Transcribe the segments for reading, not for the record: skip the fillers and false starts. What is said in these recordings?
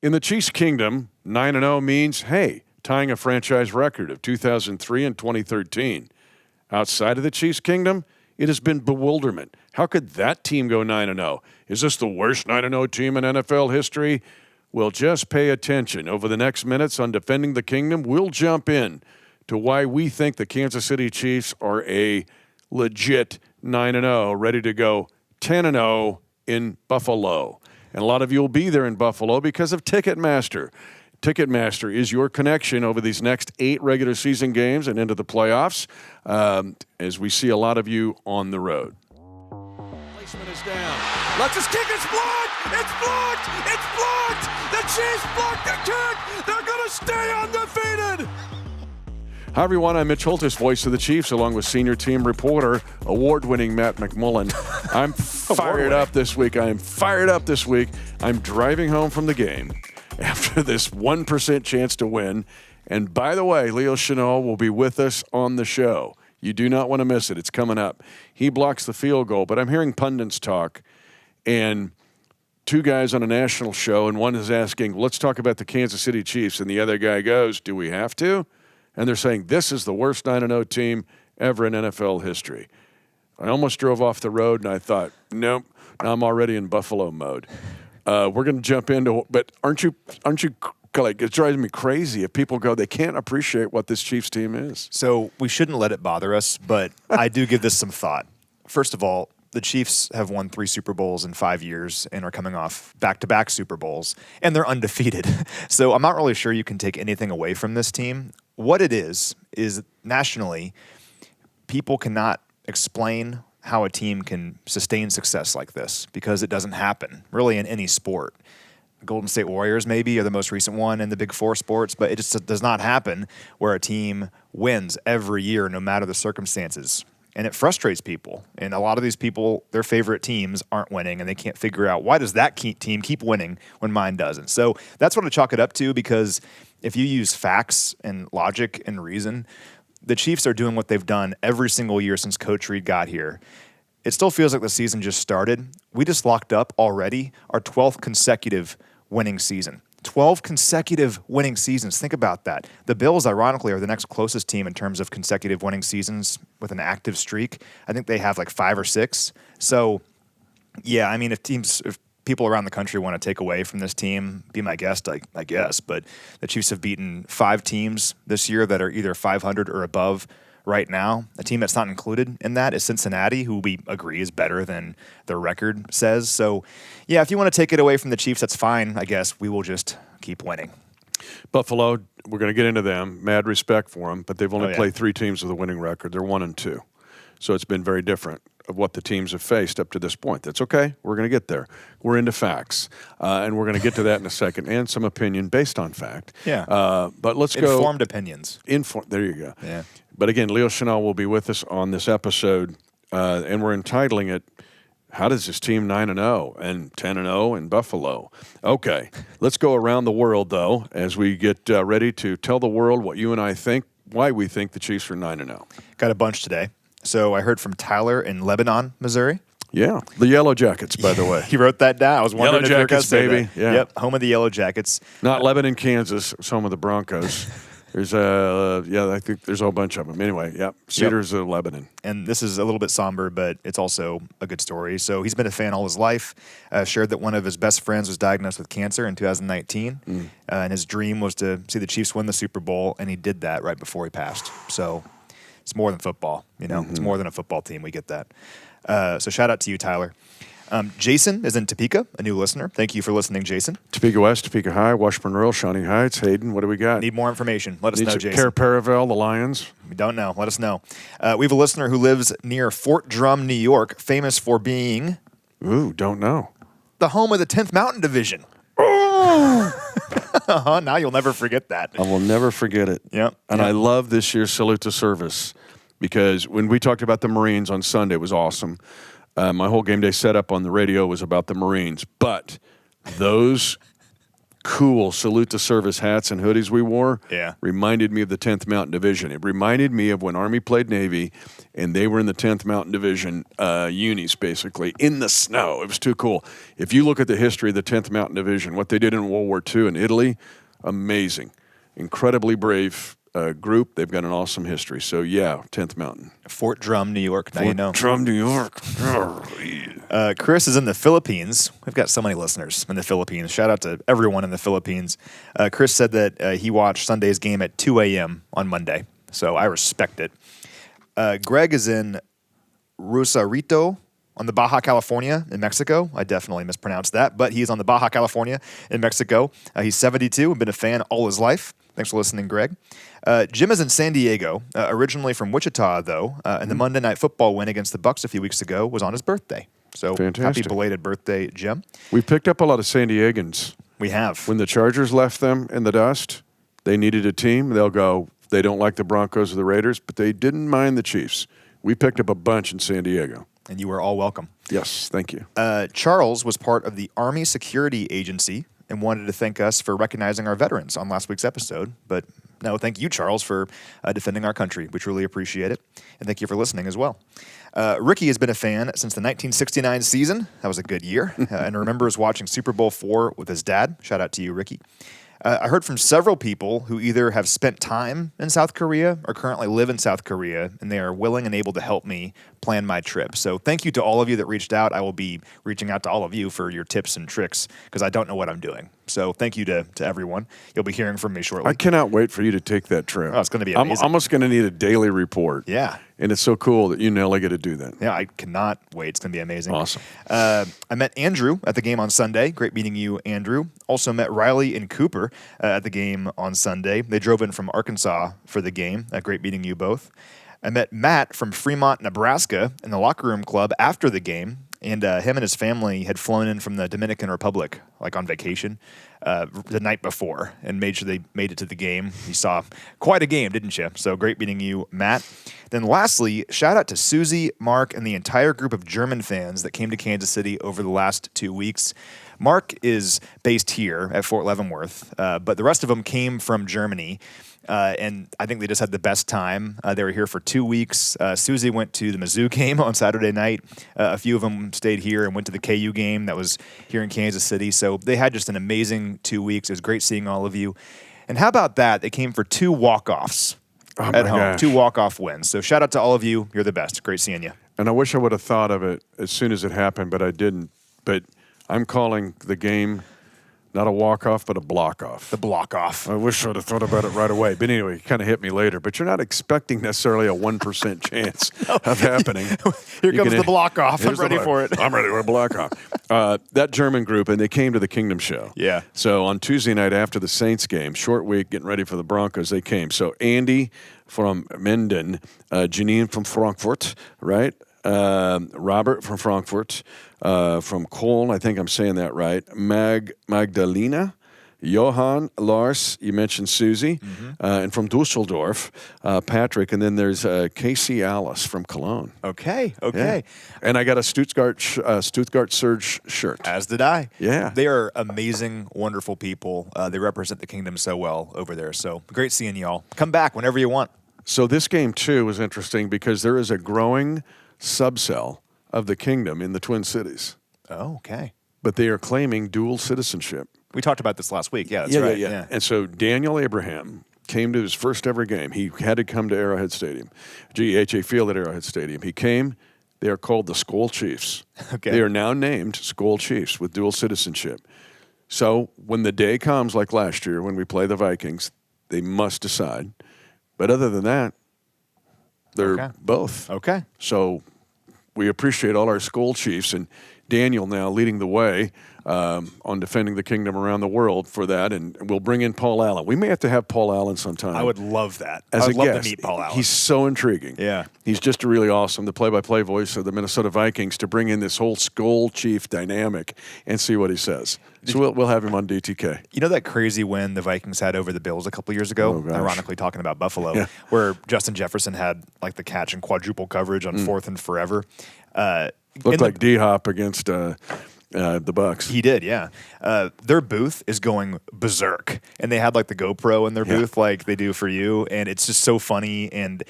In the Chiefs' kingdom, 9-0 means, hey, tying a franchise record of 2003 and 2013. Outside of the Chiefs' kingdom, it has been bewilderment. How could that team go 9-0? Is this the worst 9-0 team in NFL history? Well, just pay attention. Over the next minutes on Defending the Kingdom, we'll jump in to why we think the Kansas City Chiefs are a legit 9-0, ready to go 10-0 in Buffalo. And a lot of you will be there in Buffalo because of Ticketmaster. Ticketmaster is your connection over these next 8 regular season games and into the playoffs, as we see a lot of you on the road. Placement is down. Let's just kick. It's blocked. It's blocked. It's blocked. The Chiefs blocked the kick. They're going to stay undefeated. Hi, everyone. I'm Mitch Holthus, voice of the Chiefs, along with senior team reporter, award-winning Matt McMullen. I'm fired up this week. I'm driving home from the game after this 1% chance to win. And by the way, Leo Chenal will be with us on the show. You do not want to miss it. It's coming up. He blocks the field goal, but I'm hearing pundits talk, and 2 guys on a national show, and one is asking, let's talk about the Kansas City Chiefs, and the other guy goes, do we have to? And they're saying this is the worst 9-0 team ever in NFL history. I almost drove off the road, and I thought, nope, now I'm already in Buffalo mode. We're going to jump into, but aren't you like, it drives me crazy if people go, they can't appreciate what this Chiefs team is. So we shouldn't let it bother us, but I do give this some thought. First of all, the Chiefs have won 3 Super Bowls in 5 years and are coming off back-to-back Super Bowls, and they're undefeated. So I'm not really sure you can take anything away from this team. What it is nationally, people cannot explain how a team can sustain success like this because it doesn't happen, really, in any sport. Golden State Warriors maybe are the most recent one in the Big 4 sports, but it just does not happen where a team wins every year no matter the circumstances. And it frustrates people. And a lot of these people, their favorite teams aren't winning, and they can't figure out why does that team keep winning when mine doesn't. So that's what I chalk it up to, because if you use facts and logic and reason, the Chiefs are doing what they've done every single year since Coach Reid got here. It still feels like the season just started. We just locked up already our 12th consecutive winning season. 12 consecutive winning seasons. Think about that. The Bills, ironically, are the next closest team in terms of consecutive winning seasons with an active streak. I think they have like 5 or 6. So, yeah, I mean, if people around the country want to take away from this team, be my guest, I guess. But the Chiefs have beaten 5 teams this year that are either 500 or above right now. A team that's not included in that is Cincinnati, who we agree is better than their record says. So, yeah, if you want to take it away from the Chiefs, that's fine. I guess we will just keep winning. Buffalo, we're going to get into them. Mad respect for them, but they've only played 3 teams with a winning record. They're 1-2. So it's been very different of what the teams have faced up to this point. That's okay. We're going to get there. We're into facts, and we're going to get to that in a second, and some opinion based on fact. Yeah. But let's go. Informed opinions. There you go. Yeah. But again, Leo Chenal will be with us on this episode, and we're entitling it, how does this team 9-0 and 10-0 in Buffalo? Okay, let's go around the world, though, as we get ready to tell the world what you and I think, why we think the Chiefs are 9-0. Got a bunch today. So I heard from Tyler in Lebanon, Missouri. Yeah, the Yellow Jackets, by the way. He wrote that down. I was wondering Yellow if you were going to Jackets, say baby. that. Yeah. Yep, home of the Yellow Jackets. Not Lebanon, Kansas. It's home of the Broncos. There's I think there's a whole bunch of them. Anyway, yeah, Cedars of Lebanon. And this is a little bit somber, but it's also a good story. So he's been a fan all his life. Shared that one of his best friends was diagnosed with cancer in 2019, and his dream was to see the Chiefs win the Super Bowl, and he did that right before he passed. So it's more than football, you know. It's more than a football team. We get that. So shout out to you, Tyler. Jason is in Topeka, a new listener. Thank you for listening, Jason. Topeka West, Topeka High, Washburn Rural, Shawnee Heights. Hayden, what do we got? Need more information. Let us know, Jason. Care Paravel, the Lions. We don't know. Let us know. We have a listener who lives near Fort Drum, New York, famous for being... Ooh, don't know. The home of the 10th Mountain Division. Now you'll never forget that. I will never forget it. Yep. And I love this year's Salute to Service because when we talked about the Marines on Sunday, it was awesome. My whole game day setup on the radio was about the Marines. But those cool salute to service hats and hoodies we wore reminded me of the 10th Mountain Division. It reminded me of when Army played Navy, and they were in the 10th Mountain Division unis, basically, in the snow. It was too cool. If you look at the history of the 10th Mountain Division, what they did in World War II in Italy, amazing. Incredibly brave group. They've got an awesome history. So, yeah, 10th Mountain. Fort Drum, New York. Now you know. Fort Drum, New York. Chris is in the Philippines. We've got so many listeners in the Philippines. Shout out to everyone in the Philippines. Chris said that he watched Sunday's game at 2 a.m. on Monday, so I respect it. Greg is in Rosarito on the Baja California in Mexico. I definitely mispronounced that, but he's on the Baja California in Mexico. He's 72 and been a fan all his life. Thanks for listening, Greg. Jim is in San Diego, originally from Wichita, though, and the Monday Night Football win against the Bucs a few weeks ago was on his birthday. So fantastic. Happy belated birthday, Jim. We picked up a lot of San Diegans. We have. When the Chargers left them in the dust, they needed a team. They'll go, they don't like the Broncos or the Raiders, but they didn't mind the Chiefs. We picked up a bunch in San Diego. And you were all welcome. Yes, thank you. Charles was part of the Army Security Agency and wanted to thank us for recognizing our veterans on last week's episode. But no, thank you, Charles, for defending our country. We truly appreciate it. And thank you for listening as well. Ricky has been a fan since the 1969 season. That was a good year. And remembers watching Super Bowl IV with his dad. Shout out to you, Ricky. I heard from several people who either have spent time in South Korea or currently live in South Korea, and they are willing and able to help me plan my trip. So thank you to all of you that reached out. I will be reaching out to all of you for your tips and tricks because I don't know what I'm doing. So thank you to everyone. You'll be hearing from me shortly. I cannot wait for you to take that trip. Oh, it's going to be amazing. I'm almost going to need a daily report. Yeah. And it's so cool that you and Nelly get to do that. Yeah, I cannot wait. It's going to be amazing. Awesome. I met Andrew at the game on Sunday. Great meeting you, Andrew. Also met Riley and Cooper at the game on Sunday. They drove in from Arkansas for the game. Great meeting you both. I met Matt from Fremont, Nebraska in the locker room club after the game. And him and his family had flown in from the Dominican Republic, like on vacation, the night before, and made sure they made it to the game. You saw quite a game, didn't you? So great meeting you, Matt. Then lastly, shout out to Susie, Mark, and the entire group of German fans that came to Kansas City over the last 2 weeks. Mark is based here at Fort Leavenworth, but the rest of them came from Germany. And I think they just had the best time. They were here for 2 weeks. Susie went to the Mizzou game on Saturday night. A few of them stayed here and went to the KU game that was here in Kansas City. So they had just an amazing 2 weeks. It was great seeing all of you. And how about that? They came for 2 walk-offs at home. Gosh. 2 walk-off wins. So shout out to all of you. You're the best. Great seeing you. And I wish I would have thought of it as soon as it happened, but I didn't. But I'm calling the game not a walk-off, but a block-off. The block-off. I wish I would have thought about it right away. But anyway, it kind of hit me later. But you're not expecting necessarily a 1% chance of happening. Here comes the block-off. I'm ready for it. I'm ready for a block-off. That German group, and they came to the Kingdom Show. Yeah. So on Tuesday night after the Saints game, short week, getting ready for the Broncos, they came. So Andy from Minden, Janine from Frankfurt, right? Robert from Frankfurt, from Köln, I think I'm saying that right. Magdalena, Johann, Lars, you mentioned Susie, and from Dusseldorf, Patrick, and then there's Casey Alice from Cologne. Okay. Yeah. And I got a Stuttgart Surge shirt. As did I. Yeah. They are amazing, wonderful people. They represent the kingdom so well over there. So great seeing y'all. Come back whenever you want. So this game, too, was interesting because there is a growing subcell of the kingdom in the Twin Cities. Oh, okay. But they are claiming dual citizenship. We talked about this last week. Yeah, that's right. Yeah. And so Daniel Abraham came to his first ever game. He had to come to Arrowhead Stadium, GEHA Field at Arrowhead Stadium. He came. They are called the Skol Chiefs. Okay. They are now named Skol Chiefs with dual citizenship. So when the day comes, like last year when we play the Vikings, they must decide. But other than that, they're both. Okay. So we appreciate all our Skol Chiefs, and Daniel now leading the way on defending the kingdom around the world for that, and we'll bring in Paul Allen. We may have to have Paul Allen sometime. I would love that. As I would a love guest. to meet Paul Allen. He's so intriguing. Yeah. He's just really awesome, the play-by-play voice of the Minnesota Vikings, to bring in this whole Skol Chief dynamic and see what he says. So we'll have him on DTK. You know that crazy win the Vikings had over the Bills a couple years ago? Ironically, talking about Buffalo, where Justin Jefferson had like the catch and quadruple coverage on 4th and forever. Looked like D-Hop against the Bucks. He did, yeah. Their booth is going berserk, and they had like the GoPro in their booth, like they do for you, and it's just so funny. And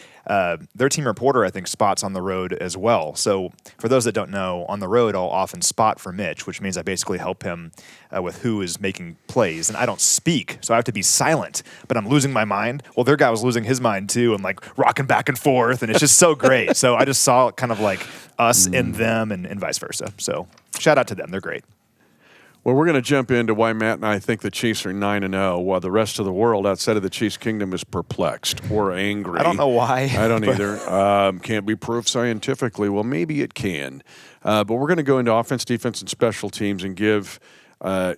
their team reporter, I think, spots on the road as well. So for those that don't know, on the road, I'll often spot for Mitch, which means I basically help him with who is making plays, and I don't speak, so I have to be silent. But I'm losing my mind. Well, their guy was losing his mind too, and like rocking back and forth, and it's just so great. So I just saw kind of like us and them, and vice versa. So shout out to them; they're great. Well, we're going to jump into why Matt and I think the Chiefs are 9-0, while the rest of the world outside of the Chiefs' kingdom is perplexed or angry. I don't know why. I don't either. Can't be proved scientifically. Well, maybe it can. But we're going to go into offense, defense, and special teams and give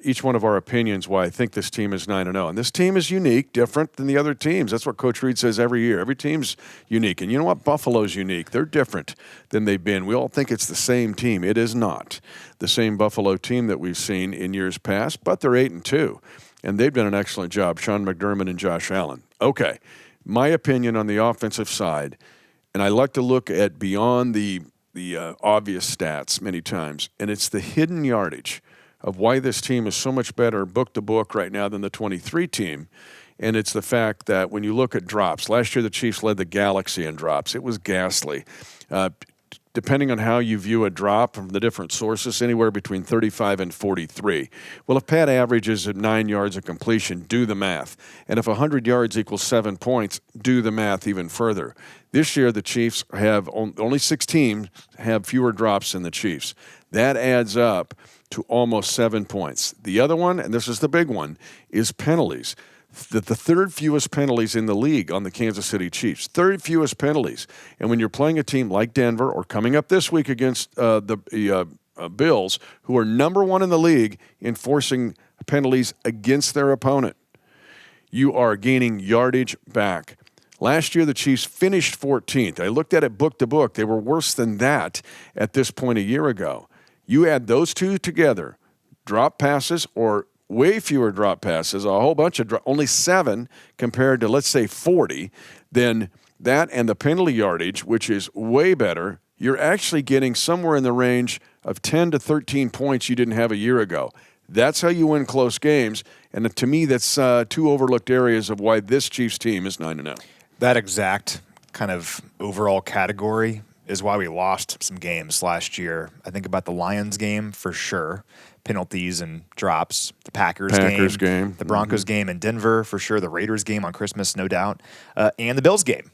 each one of our opinions why I think this team is 9-0. And this team is unique, different than the other teams. That's what Coach Reed says every year. Every team's unique. And you know what? Buffalo's unique. They're different than they've been. We all think it's the same team. It is not the same Buffalo team that we've seen in years past, but they're 8-2. And they've done an excellent job, Sean McDermott and Josh Allen. Okay, my opinion on the offensive side, and I like to look at beyond the obvious stats many times, and it's the hidden yardage of why this team is so much better book to book right now than the 23 team. And it's the fact that when you look at drops, last year the Chiefs led the Galaxy in drops. It was ghastly. Depending on how you view a drop from the different sources, anywhere between 35 and 43. Well, if Pat averages at 9 yards of completion, do the math. And if 100 yards equals 7 points, do the math even further. This year, the Chiefs have only 6 teams have fewer drops than the Chiefs. That adds up to almost 7 points. The other one, and this is the big one, is penalties. The third fewest penalties in the league on the Kansas City Chiefs. Third fewest penalties. And when you're playing a team like Denver or coming up this week against the Bills, who are number 1 in the league in forcing penalties against their opponent, you are gaining yardage back. Last year, the Chiefs finished 14th. I looked at it book to book. They were worse than that at this point a year ago. You add those two together, drop passes or way fewer drop passes, a whole bunch of only 7 compared to, let's say, 40, then that and the penalty yardage, which is way better, you're actually getting somewhere in the range of 10 to 13 points you didn't have a year ago. That's how you win close games, and to me, that's 2 overlooked areas of why this Chiefs team is 9-0. That exact kind of overall category is why we lost some games last year. I think about the Lions game for sure. Penalties and drops. The Packers game. The Broncos game in Denver for sure. The Raiders game on Christmas, no doubt. And the Bills game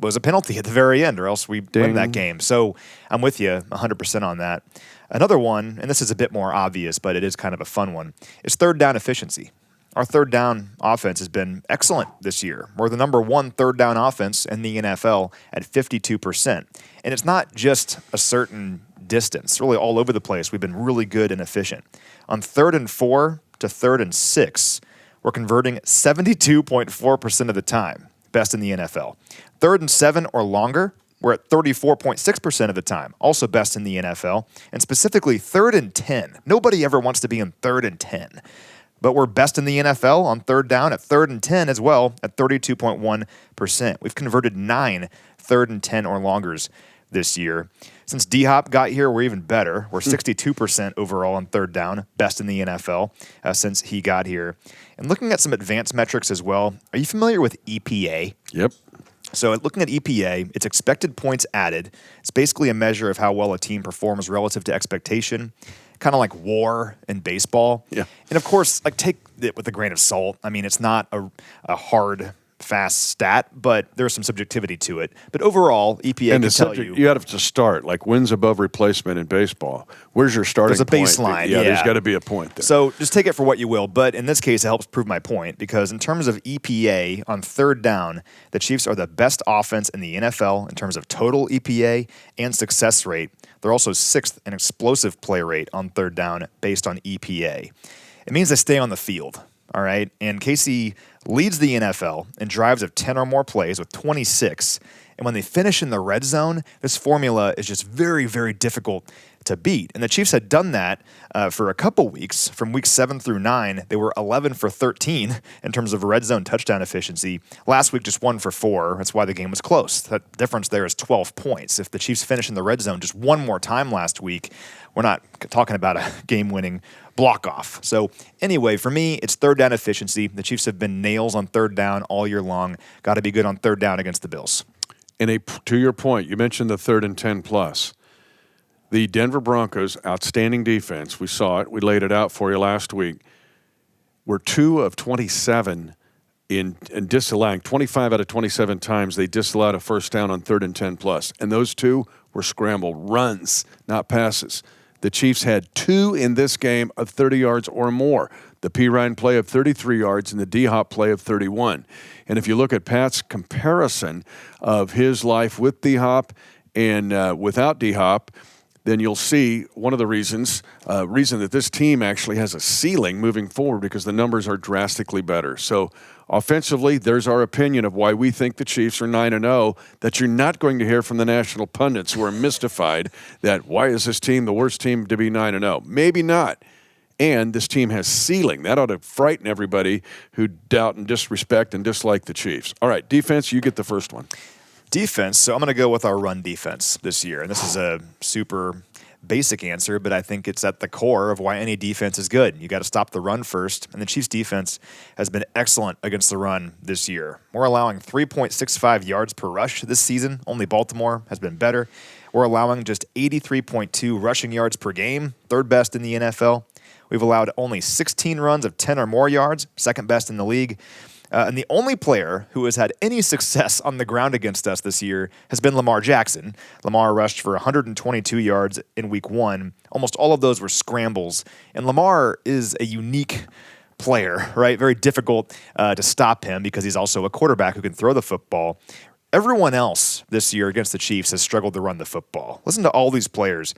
was a penalty at the very end, or else we win that game. So I'm with you 100% on that. Another one, and this is a bit more obvious, but it is kind of a fun one, is third down efficiency. Our third down offense has been excellent this year. We're the number 1 third down offense in the NFL at 52%. And it's not just a certain distance. Really all over the place, we've been really good and efficient. On 3rd and 4 to 3rd and 6, we're converting 72.4% of the time, best in the NFL. 3rd and 7 or longer, we're at 34.6% of the time, also best in the NFL. And specifically 3rd and 10. Nobody ever wants to be in 3rd and 10. But we're best in the NFL on 3rd down at 3rd and 10 as well at 32.1%. We've converted 9 3rd and 10 or longers this year. Since D-Hop got here, we're even better. We're 62% overall on 3rd down, best in the NFL since he got here. And looking at some advanced metrics as well, are you familiar with EPA? Yep. So looking at EPA, it's expected points added. It's basically a measure of how well a team performs relative to expectation, kind of like WAR in baseball. Yeah. And of course, like take it with a grain of salt. I mean, it's not a hard, fast stat, but there's some subjectivity to it. But overall, EPA and can tell you. You have to start, like wins above replacement in baseball. Where's your starting point? There's a baseline. Yeah, there's got to be a point there. So just take it for what you will. But in this case, it helps prove my point because in terms of EPA on 3rd down, the Chiefs are the best offense in the NFL in terms of total EPA and success rate. They're also 6th in explosive play rate on 3rd down based on EPA. It means they stay on the field, all right? And KC leads the NFL in drives of 10 or more plays with 26. And when they finish in the red zone, this formula is just very, very difficult to beat. And the Chiefs had done that for a couple weeks. From weeks 7 through 9, they were 11 for 13 in terms of red zone touchdown efficiency. Last week, just 1 for 4. That's why the game was close. That difference there is 12 points. If the Chiefs finish in the red zone just one more time last week, we're not talking about a game-winning block-off. So anyway, for me, it's third down efficiency. The Chiefs have been nails on third down all year long. Got to be good on third down against the Bills. And to your point, you mentioned the 3rd and 10 plus. The Denver Broncos, outstanding defense. We saw it. We laid it out for you last week. Were 2 of 27 in disallowing. 25 out of 27 times they disallowed a first down on 3rd and 10 plus. And those 2 were scrambled runs, not passes. The Chiefs had 2 in this game of 30 yards or more. The P. Ryan play of 33 yards and the D-Hop play of 31. And if you look at Pat's comparison of his life with D-Hop and without D-Hop, then you'll see one of the reason that this team actually has a ceiling moving forward because the numbers are drastically better. So offensively, there's our opinion of why we think the Chiefs are 9-0, that you're not going to hear from the national pundits who are mystified that why is this team the worst team to be 9-0? Maybe not. And this team has ceiling. That ought to frighten everybody who doubt and disrespect and dislike the Chiefs. All right, defense, you get the first one. Defense, so I'm going to go with our run defense this year. And this is a super basic answer, but I think it's at the core of why any defense is good. You got to stop the run first. And the Chiefs defense has been excellent against the run this year. We're allowing 3.65 yards per rush this season. Only Baltimore has been better. We're allowing just 83.2 rushing yards per game, third best in the NFL. We've allowed only 16 runs of 10 or more yards, second best in the league. And the only player who has had any success on the ground against us this year has been Lamar Jackson. Lamar rushed for 122 yards in week 1. Almost all of those were scrambles. And Lamar is a unique player, right? Very difficult to stop him because he's also a quarterback who can throw the football. Everyone else this year against the Chiefs has struggled to run the football. Listen to all these players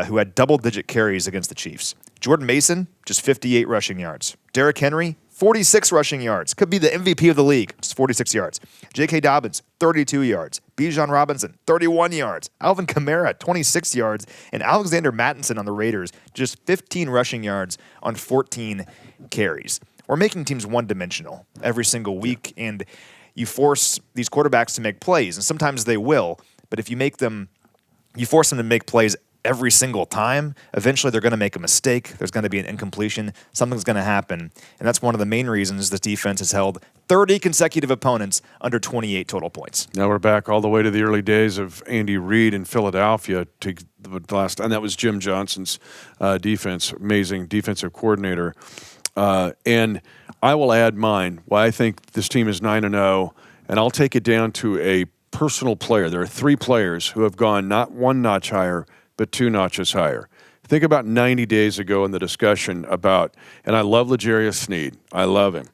who had double-digit carries against the Chiefs. Jordan Mason, just 58 rushing yards. Derrick Henry, 46 rushing yards. Could be the MVP of the league. Just 46 yards. J.K. Dobbins, 32 yards. Bijan Robinson, 31 yards. Alvin Kamara, 26 yards. And Alexander Mattinson on the Raiders, just 15 rushing yards on 14 carries. We're making teams one-dimensional every single week, and you force these quarterbacks to make plays, and sometimes they will. But if you force them to make plays every single time, eventually they're going to make a mistake. There's going to be an incompletion. Something's going to happen. And that's one of the main reasons this defense has held 30 consecutive opponents under 28 total points. Now we're back all the way to the early days of Andy Reid in Philadelphia to the last, and that was Jim Johnson's defense, amazing defensive coordinator. And I will add mine, why I think this team is 9-0, and I'll take it down to a personal player. There are 3 players who have gone not one notch higher, but 2 notches higher. Think about 90 days ago in the discussion about, and I love L'Jarius Sneed. I love him.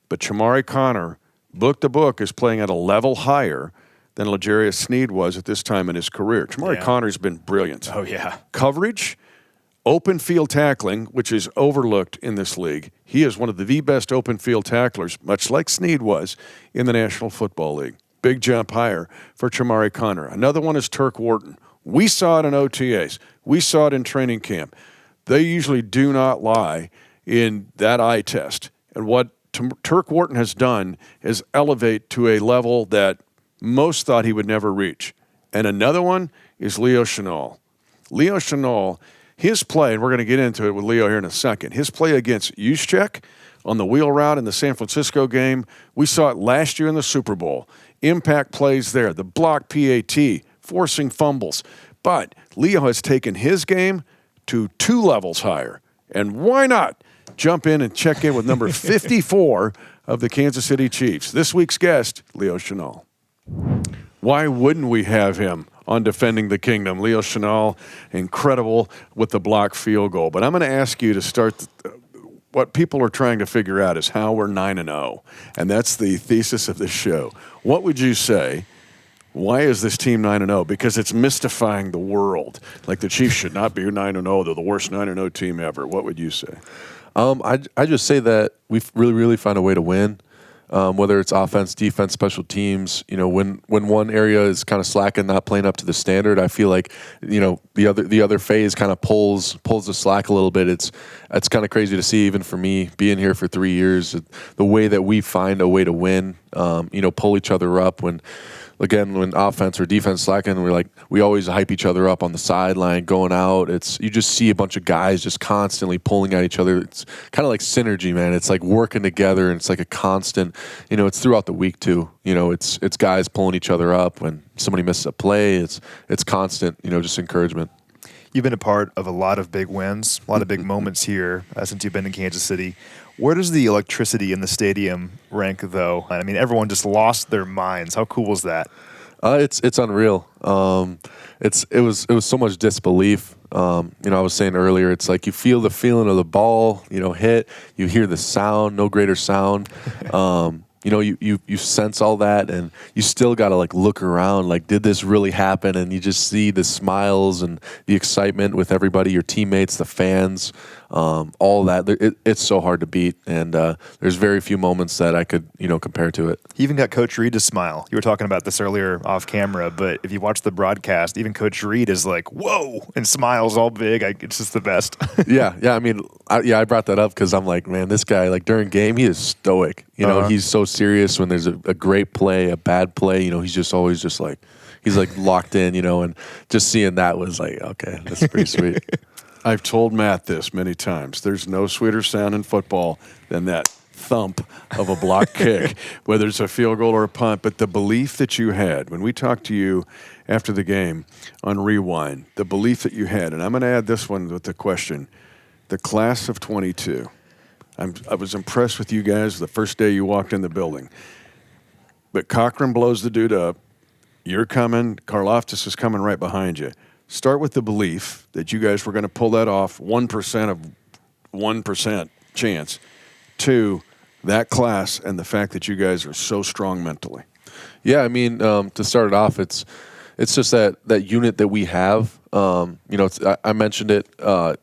But Chamari Connor, book to book, is playing at a level higher than L'Jarius Sneed was at this time in his career. Chamari Connor's been brilliant. Oh, yeah. Coverage, open field tackling, which is overlooked in this league. He is one of the best open field tacklers, much like Sneed was in the National Football League. Big jump higher for Chamari Connor. Another one is Turk Wharton. We saw it in OTAs. We saw it in training camp. They usually do not lie in that eye test. And what Turk Wharton has done is elevate to a level that most thought he would never reach. And another one is Leo Chenal. Leo Chenal, his play, and we're going to get into it with Leo here in a second, his play against Juszczyk on the wheel route in the San Francisco game, we saw it last year in the Super Bowl. Impact plays there, the block PAT, forcing fumbles. But Leo has taken his game to 2 levels higher. And why not jump in and check in with number 54 of the Kansas City Chiefs? This week's guest, Leo Chenal. Why wouldn't we have him on Defending the Kingdom? Leo Chenal, incredible with the block field goal. But I'm going to ask you to start what people are trying to figure out is how we're 9-0. And that's the thesis of this show. What would you say? Why is this team 9-0? Because it's mystifying the world. Like the Chiefs should not be 9-0. They're the worst 9-0 team ever. What would you say? I just say that we really, really found a way to win. whether it's offense, defense, special teams. When one area is kind of slacking, not playing up to the standard, I feel like the other phase kind of pulls the slack a little bit. It's kind of crazy to see, even for me being here for 3 years, the way that we find a way to win. Pull each other up when offense or defense slacking, we always hype each other up on the sideline going out. You just see a bunch of guys just constantly pulling at each other. It's kind of like synergy, man. It's like working together, and it's like a constant. It's throughout the week too. It's guys pulling each other up when somebody misses a play. It's constant. Just encouragement. You've been a part of a lot of big wins, a lot of big moments here since you've been in Kansas City. Where does the electricity in the stadium rank, though? I mean, everyone just lost their minds. How cool was that? It's unreal. It was so much disbelief. I was saying earlier, it's like you feel the feeling of the ball, hit. You hear the sound, no greater sound. You sense all that, and you still got to look around, did this really happen? And you just see the smiles and the excitement with everybody, your teammates, the fans, all that. It's so hard to beat, and there's very few moments that I could compare to it. You even got Coach Reed to smile. You were talking about this earlier off camera, but if you watch the broadcast, even Coach Reed is like, whoa, and smiles all big. It's just the best. Yeah. I mean, I brought that up because I'm like, man, this guy, during game, he is stoic. He's so serious when there's a great play, a bad play. He's just always just he's locked in, and just seeing that was okay, that's pretty sweet. I've told Matt this many times. There's no sweeter sound in football than that thump of a block kick, whether it's a field goal or a punt. But the belief that you had when we talked to you after the game on Rewind, the belief that you had, and I'm going to add this one with the question, the class of 22. I was impressed with you guys the first day you walked in the building. But Cochran blows the dude up. You're coming. Karlaftis is coming right behind you. Start with the belief that you guys were going to pull that off, 1% of 1% chance, to that class and the fact that you guys are so strong mentally. Yeah, I mean, to start it off, it's just that unit that we have. I mentioned it.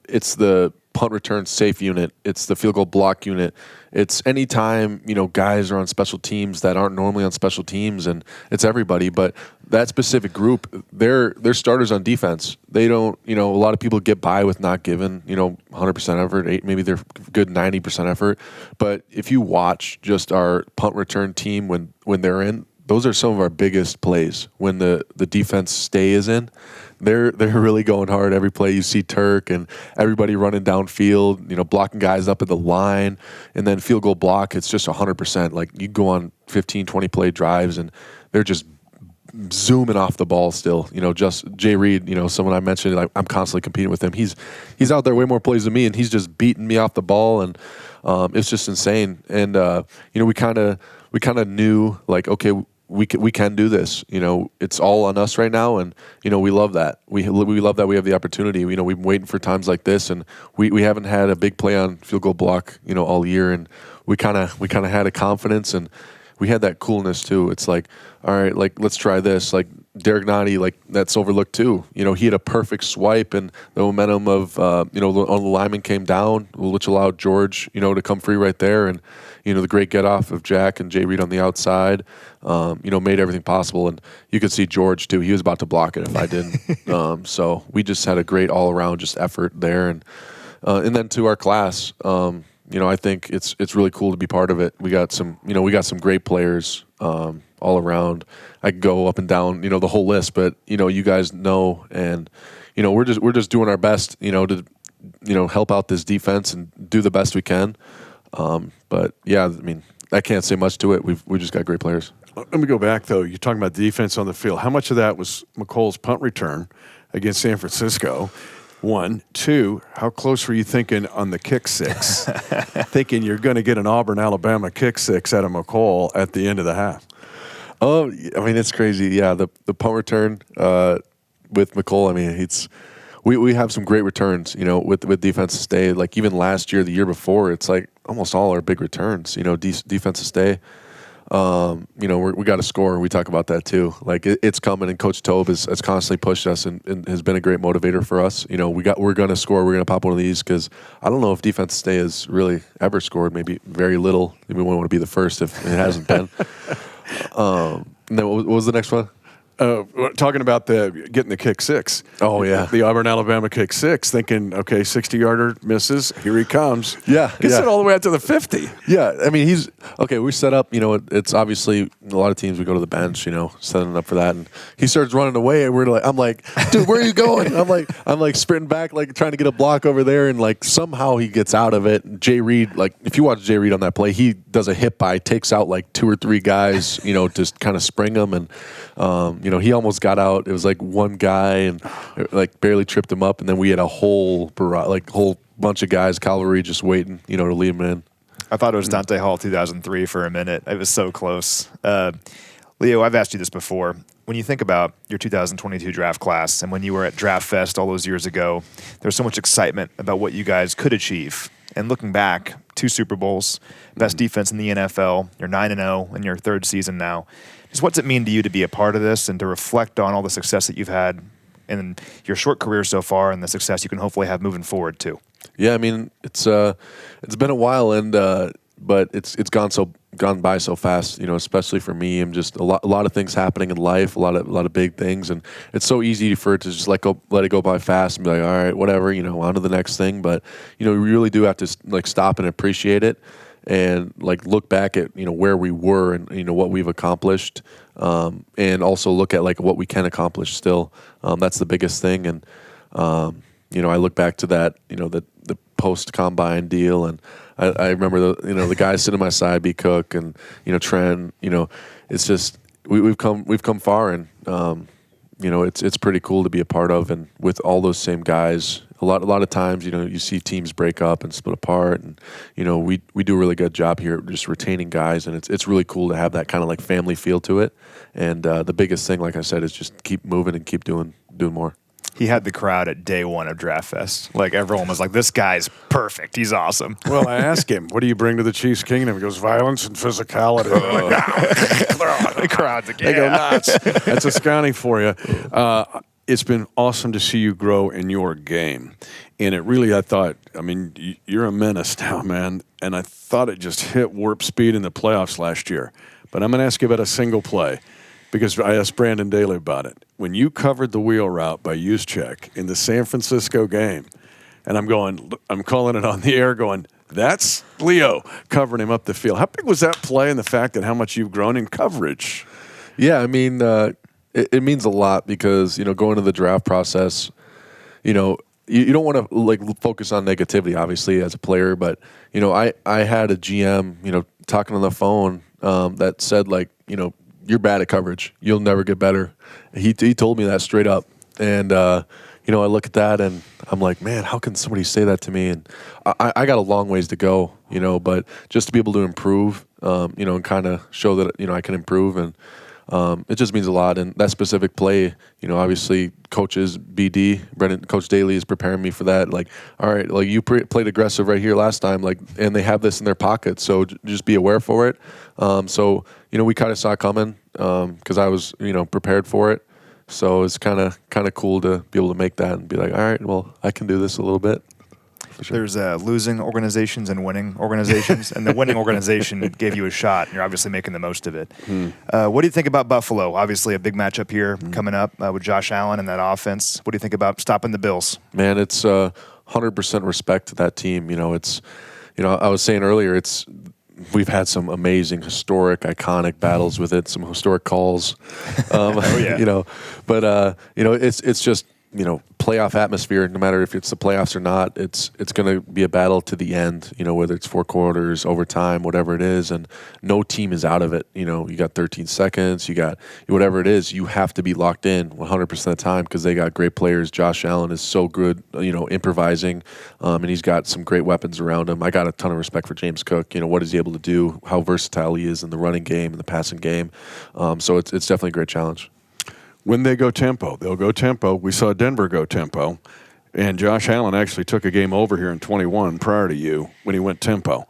It's the punt return safe unit. It's the field goal block unit. It's anytime, guys are on special teams that aren't normally on special teams, and it's everybody. But that specific group, they're starters on defense. They don't, a lot of people get by with not giving, 100% effort. Maybe they're good 90% effort. But if you watch just our punt return team when they're in, those are some of our biggest plays. When the defense stay is in, they're really going hard every play. You see Turk and everybody running downfield, blocking guys up at the line. And then field goal block, it's just 100%. You go on 15, 20 play drives, and they're just zooming off the ball still. Just Jay Reed, someone I mentioned, I'm constantly competing with him. He's out there way more plays than me, and he's just beating me off the ball, and it's just insane. And we kind of knew okay, we can do this. It's all on us right now, and we love that. We love that we have the opportunity. We've been waiting for times like this, and we haven't had a big play on field goal block all year, and we kind of had a confidence, and we had that coolness too. It's all right, let's try this. Derek Nottie, that's overlooked too. He had a perfect swipe, and the momentum of on the lineman came down, which allowed George to come free right there, and the great get off of Jack and Jay Reed on the outside, made everything possible. And you could see George too; he was about to block it if I didn't. So we just had a great all around just effort there, and then to our class. I think it's really cool to be part of it. We got some great players all around. I could go up and down, the whole list, but you guys know, and we're just doing our best, to help out this defense and do the best we can. But yeah, I mean, I can't say much to it. We just got great players. Let me go back though. You're talking about the defense on the field. How much of that was McColl's punt return against San Francisco? 1, 2, how close were you thinking on the kick six? Thinking you're going to get an Auburn, Alabama kick six out of McColl at the end of the half. Oh, I mean, it's crazy. Yeah, the punt return with McColl, I mean, we have some great returns, with defensive stay. Even last year, the year before, it's almost all our big returns, defensive stay. we got to score. We talk about that too. Like it's coming, and Coach Tobe has constantly pushed us and has been a great motivator for us. We're going to score. We're going to pop one of these because I don't know if Defense Day has really ever scored. Maybe very little. Maybe we want to be the first if it hasn't been. And then what was the next one? Talking about getting the kick six. Oh, yeah. The Auburn-Alabama kick six, thinking, okay, 60-yarder misses. Here he comes. Yeah. Gets it all the way out to the 50. Yeah. I mean, we set up, it's obviously a lot of teams, we go to the bench, setting up for that. And he starts running away, and I'm like, dude, where are you going? I'm like sprinting back, like trying to get a block over there. And like somehow he gets out of it. Jay Reed, like if you watch Jay Reed on that play, he does a hip by, takes out like 2 or 3 guys, just kind of spring them. And, he almost got out. It was like one guy and like barely tripped him up, and then we had a whole bunch of guys, cavalry, just waiting, to lead him in. I thought it was Dante Hall 2003 for a minute. It was so close. Leo, I've asked you this before. When you think about your 2022 draft class and when you were at Draft Fest all those years ago, there was so much excitement about what you guys could achieve. And looking back, 2 Super Bowls, best defense in the NFL, you're 9-0 in your 3rd season now. Just what's it mean to you to be a part of this and to reflect on all the success that you've had in your short career so far and the success you can hopefully have moving forward too? Yeah, I mean, it's been a while, and but it's gone by so fast, especially for me. I'm just a lot of things happening in life, a lot of big things, and it's so easy for it to just let it go by fast and be like, all right, whatever, on to the next thing. But we really do have to like stop and appreciate it, and like look back at where we were and what we've accomplished, and also look at like what we can accomplish still. That's the biggest thing. And I look back to that, the post combine deal, and I remember the guys sitting by my side, B. Cook and Trent. It's just we've come far, and it's pretty cool to be a part of, and with all those same guys. A lot of times, you see teams break up and split apart, and we do a really good job here just retaining guys, and it's really cool to have that kind of like family feel to it. And the biggest thing, like I said, is just keep moving and keep doing more. He had the crowd at day 1 of Draft Fest. Like everyone was like, "This guy's perfect. He's awesome." Well, I asked him, "What do you bring to the Chiefs Kingdom?" He goes, "Violence and physicality." The crowd's like, They go nuts. That's a Scotty for you. It's been awesome to see you grow in your game. And it really, you're a menace now, man. And I thought it just hit warp speed in the playoffs last year. But I'm going to ask you about a single play because I asked Brandon Daly about it. When you covered the wheel route by Juszczyk in the San Francisco game, and I'm calling it on the air going, that's Leo covering him up the field. How big was that play and the fact that how much you've grown in coverage? Yeah, I mean, it means a lot because, going to the draft process, you don't want to like focus on negativity, obviously, as a player. But, I had a GM, talking on the phone that said, like, you're bad at coverage. You'll never get better. He told me that straight up. And, I look at that and I'm like, man, how can somebody say that to me? And I got a long ways to go, but just to be able to improve, and kind of show that, I can improve. And it just means a lot. And that specific play, obviously coaches, Coach Daly is preparing me for that. Like, all right, like you played aggressive right here last time, like, and they have this in their pocket. So just be aware for it. So, we kind of saw it coming because I was, prepared for it. So it's kind of cool to be able to make that and be like, all right, well, I can do this a little bit. Sure. There's losing organizations and winning organizations, and the winning organization gave you a shot, and you're obviously making the most of it. What do you think about Buffalo? Obviously, a big matchup here coming up with Josh Allen and that offense. What do you think about stopping the Bills? Man, it's 100% respect to that team. It's, I was saying earlier, we've had some amazing, historic, iconic battles with it, some historic calls. Oh, yeah. But it's just, playoff atmosphere. No matter if it's the playoffs or not, it's going to be a battle to the end. Whether it's 4 quarters, overtime, whatever it is, and no team is out of it. You got 13 seconds, you got whatever it is. You have to be locked in 100% of the time because they got great players. Josh Allen is so good, improvising, and he's got some great weapons around him. I got a ton of respect for James Cook. What he's able to do, how versatile he is in the running game and the passing game. So it's definitely a great challenge. When they go tempo, they'll go tempo. We saw Denver go tempo, and Josh Allen actually took a game over here in 21 prior to you when he went tempo.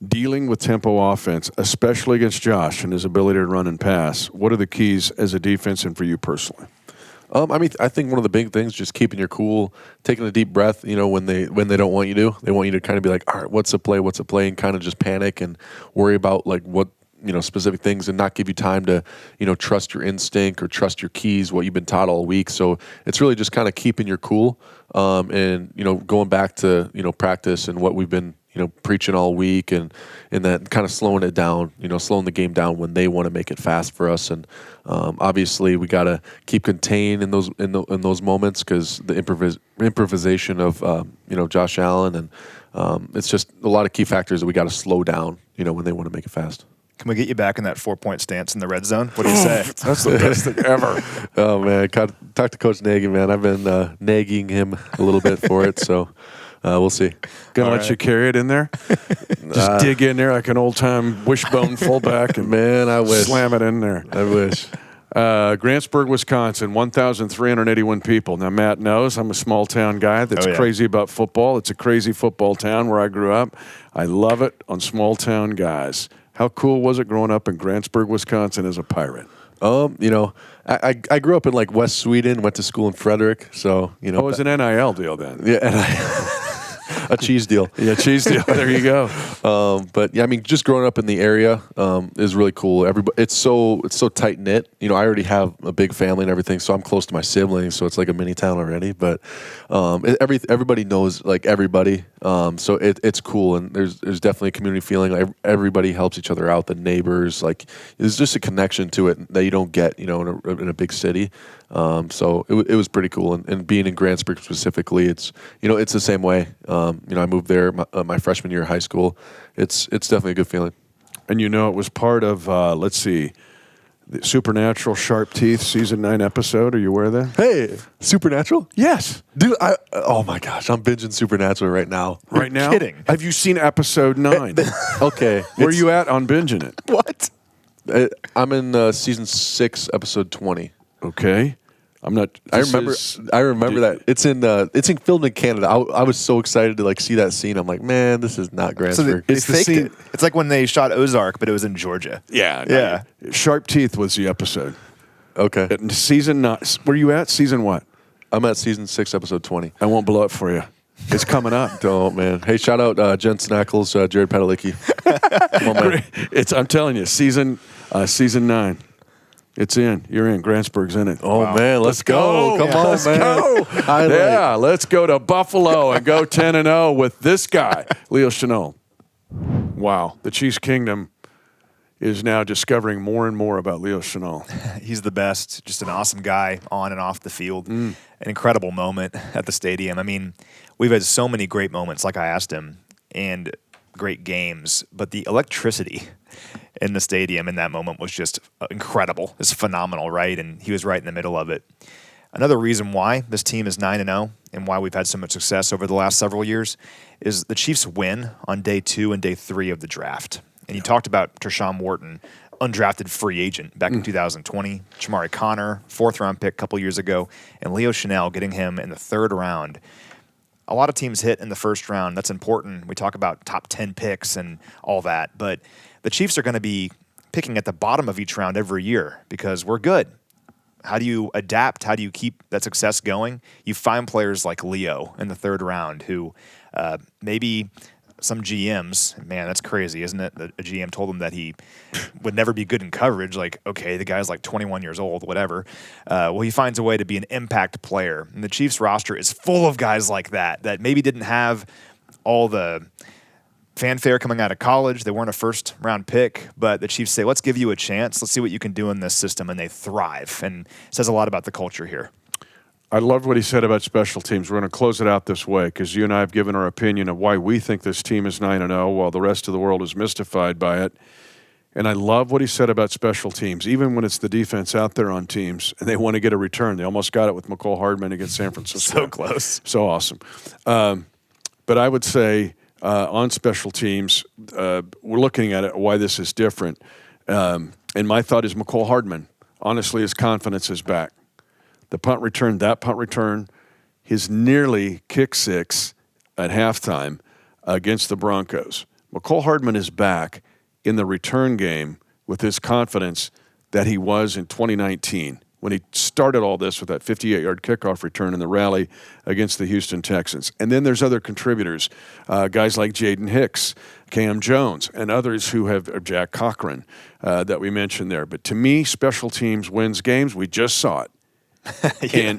dealing with tempo offense, especially against Josh and his ability to run and pass, what are the keys as a defense and for you personally? I think one of the big things just keeping your cool, taking a deep breath. When they don't want you to, they want you to kind of be like, all right, what's the play, and kind of just panic and worry about like what specific things and not give you time to trust your instinct or trust your keys, what you've been taught all week. So it's really just kind of keeping your cool, and going back to practice and what we've been preaching all week, and that kind of slowing it down, slowing the game down when they want to make it fast for us. And obviously we got to keep contained in those moments, because the improvisation of Josh Allen, and it's just a lot of key factors that we got to slow down when they want to make it fast. Can we get you back in that 4-point stance in the red zone? What do you say? That's the best thing ever. Oh man, talk to Coach Nagy, man. I've been nagging him a little bit for it, so we'll see. Gonna let you carry it in there? Just dig in there like an old-time wishbone fullback and man, I wish. Slam it in there. I wish. Grantsburg, Wisconsin, 1,381 people. Now, Matt knows I'm a small-town guy that's crazy about football. It's a crazy football town where I grew up. I love it on small-town guys. How cool was it growing up in Grantsburg, Wisconsin as a Pirate? I grew up in like West Sweden, went to school in Frederick, so Oh, it was an NIL deal then. Yeah, a cheese deal. Yeah, cheese deal. There you go. But yeah, I mean, just growing up in the area is really cool. It's so tight knit. I already have a big family and everything, so I'm close to my siblings. So it's like a mini town already. But everybody knows like everybody. So it's cool, and there's definitely a community feeling. Like everybody helps each other out. The neighbors, like there's just a connection to it that you don't get, in a big city. So it was pretty cool, and being in Grantsburg specifically, it's it's the same way. I moved there my freshman year of high school. It's definitely a good feeling. And it was part of the Supernatural Sharp Teeth season 9 episode. Are you aware of that? Hey, Supernatural? Yes, Dude, oh my gosh, I'm binging Supernatural right now. Right now? Kidding. Have you seen episode 9? Okay. Where are you at on binging it? What? I'm in season 6, episode 20. Okay. I'm not. I remember that it's filmed in Canada. I was so excited to like see that scene. I'm like, man, this is not Grantsburg. So they It's the faked scene- it. It's like when they shot Ozark, but it was in Georgia. Yeah. Yeah. Sharp Teeth was the episode. Okay, In season 9. Where you at? Season what? I'm at season 6, episode 20. I won't blow it for you. It's coming up. Don't, man. Hey, shout out Jen Snackles, Jared Padalecki. Come on, man. I'm telling you, season 9. It's in. You're in. Grantsburg's in it. Oh man, let's go! Come on, let's man. go. Let's go to Buffalo and go 10-0 with this guy, Leo Chenal. Wow, the Chiefs Kingdom is now discovering more and more about Leo Chenal. He's the best. Just an awesome guy on and off the field. An incredible moment at the stadium. I mean, we've had so many great moments, like I asked him, and great games, but the electricity in the stadium in that moment was just incredible. It's phenomenal, right? And he was right in the middle of it. Another reason why this team is 9-0 and why we've had so much success over the last several years is the Chiefs win on day 2 and day 3 of the draft. And you talked about Tershawn Wharton, undrafted free agent back in 2020, Chamari Connor, 4th-round pick a couple years ago, and Leo Chenal getting him in the 3rd round. A lot of teams hit in the 1st round. That's important. We talk about top 10 picks and all that, but the Chiefs are going to be picking at the bottom of each round every year because we're good. How do you adapt? How do you keep that success going? You find players like Leo in the 3rd round who maybe some GMs, man, that's crazy, isn't it? A GM told him that he would never be good in coverage. Like, okay, the guy's like 21 years old, whatever. Well, he finds a way to be an impact player. And the Chiefs roster is full of guys like that maybe didn't have all the fanfare coming out of college. They weren't a 1st-round pick, but the Chiefs say, let's give you a chance. Let's see what you can do in this system, and they thrive. And it says a lot about the culture here. I loved what he said about special teams. We're going to close it out this way because you and I have given our opinion of why we think this team is 9-0 while the rest of the world is mystified by it. And I love what he said about special teams, even when it's the defense out there on teams and they want to get a return. They almost got it with McCall Hardman against San Francisco. So close. So awesome. But I would say on special teams, we're looking at it, why this is different. And my thought is McCall Hardman, honestly, his confidence is back. The punt return, his nearly kick 6 at halftime against the Broncos. McCole Hardman is back in the return game with his confidence that he was in 2019 when he started all this with that 58-yard kickoff return in the rally against the Houston Texans. And then there's other contributors, guys like Jaden Hicks, Cam Jones, and others who have Jack Cochran that we mentioned there. But to me, special teams wins games. We just saw it.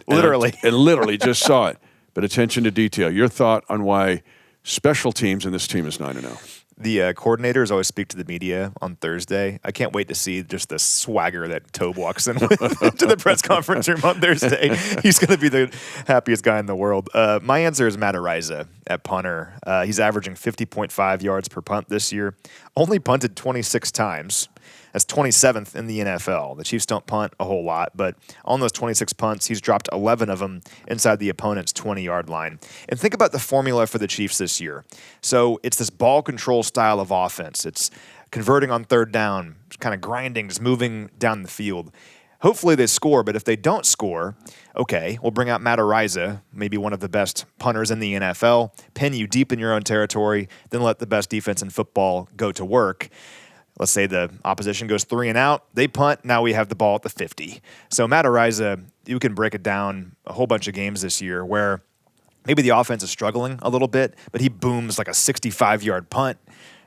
Literally. And literally just saw it. But attention to detail. Your thought on why special teams in this team is 9-0. The coordinators always speak to the media on Thursday. I can't wait to see just the swagger that Tobe walks in with to the press conference room on Thursday. He's going to be the happiest guy in the world. My answer is Matt Araiza at punter. He's averaging 50.5 yards per punt this year. Only punted 26 times. That's 27th in the NFL. The Chiefs don't punt a whole lot, but on those 26 punts, he's dropped 11 of them inside the opponent's 20-yard line. And think about the formula for the Chiefs this year. So it's this ball control style of offense. It's converting on third down, kind of grinding, just moving down the field. Hopefully they score, but if they don't score, okay, we'll bring out Matt Araiza, maybe one of the best punters in the NFL, pin you deep in your own territory, then let the best defense in football go to work. Let's say the opposition goes 3 and out. They punt. Now we have the ball at the 50. So Matt Araiza, you can break it down a whole bunch of games this year where maybe the offense is struggling a little bit, but he booms like a 65-yard punt.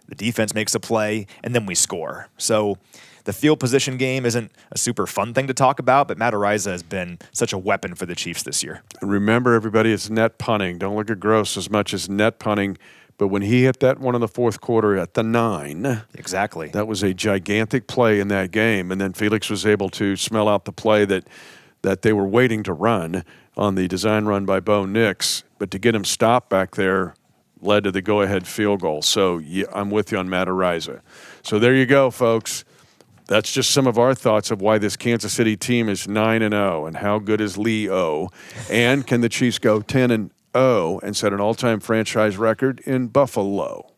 The defense makes a play, and then we score. So the field position game isn't a super fun thing to talk about, but Matt Araiza has been such a weapon for the Chiefs this year. Remember, everybody, it's net punting. Don't look at gross as much as net punting. But when he hit that one in the fourth quarter at the 9, exactly, that was a gigantic play in that game. And then Felix was able to smell out the play that they were waiting to run on the design run by Bo Nix. But to get him stopped back there led to the go-ahead field goal. So yeah, I'm with you on Matt Araiza. So there you go, folks. That's just some of our thoughts of why this Kansas City team is 9-0 and how good is Leo. And can the Chiefs go 10-0 and set an all-time franchise record in Buffalo?